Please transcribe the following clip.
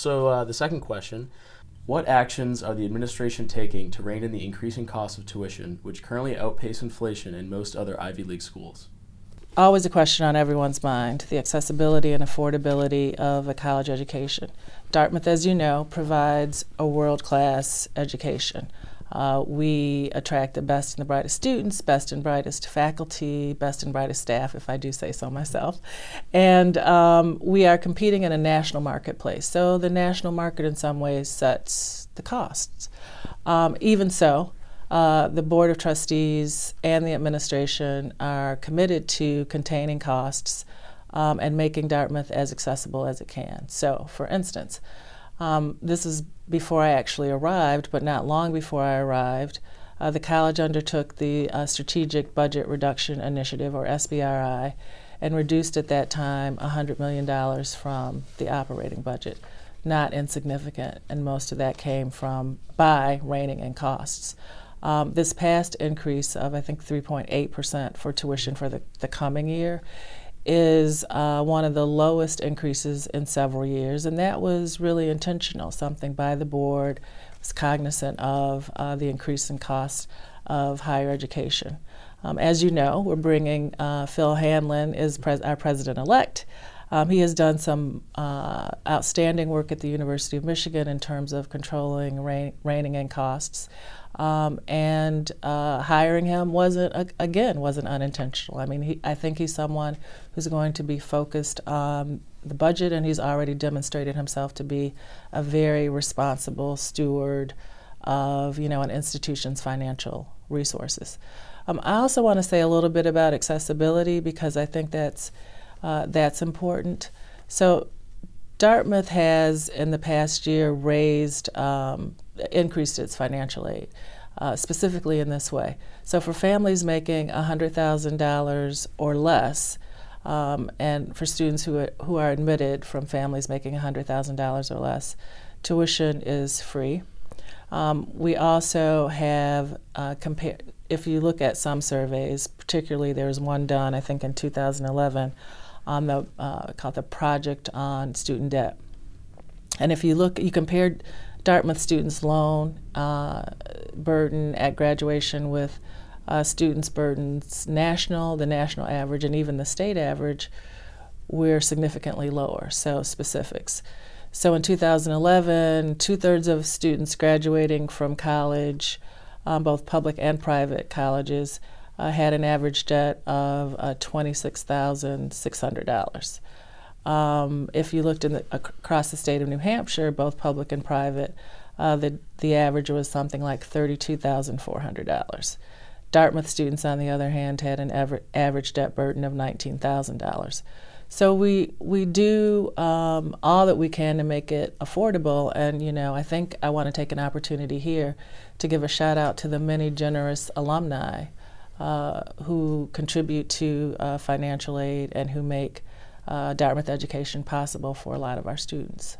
The second question, what actions are the administration taking to rein in the increasing cost of tuition, which currently outpace inflation in most other Ivy League schools? Always a question on everyone's mind, the accessibility and affordability of a college education. Dartmouth, as you know, provides a world-class education. We attract the best and the brightest students, best and brightest faculty, best and brightest staff, if I do say so myself. And we are competing in a national marketplace. So the national market in some ways sets the costs. Even so, the Board of Trustees and the administration are committed to containing costs and making Dartmouth as accessible as it can. So, for instance, this is before I actually arrived, but not long before I arrived, the college undertook the Strategic Budget Reduction Initiative, or SBRI, and reduced at that time $100 million from the operating budget. Not insignificant, and most of that came by reining in costs. This past increase of, I think, 3.8% for tuition for the coming year is one of the lowest increases in several years, and that was really intentional, something by the board, was cognizant of the increase in cost of higher education. As you know, we're bringing Phil Hanlon is our president-elect. He has done some outstanding work at the University of Michigan in terms of controlling reining in costs. And hiring him wasn't unintentional. I mean, I think he's someone who's going to be focused on the budget, and he's already demonstrated himself to be a very responsible steward of, an institution's financial resources. I also want to say a little bit about accessibility, because I think that's important. So Dartmouth has, in the past year, increased its financial aid, specifically in this way. So for families making $100,000 or less, and for students who are admitted from families making $100,000 or less, tuition is free. We also have if you look at some surveys, particularly there's one done, I think, in 2011 on called the Project on Student Debt. And if you compare Dartmouth students' loan burden at graduation with students' burdens the national average, and even the state average, we're significantly lower. So specifics. So in 2011, 2/3 of students graduating from college, both public and private colleges, had an average debt of $26,600. If you looked across the state of New Hampshire, both public and private, the average was something like $32,400. Dartmouth students, on the other hand, had an average debt burden of $19,000. So we do all that we can to make it affordable, and I think I want to take an opportunity here to give a shout out to the many generous alumni who contribute to financial aid and who make Dartmouth education possible for a lot of our students.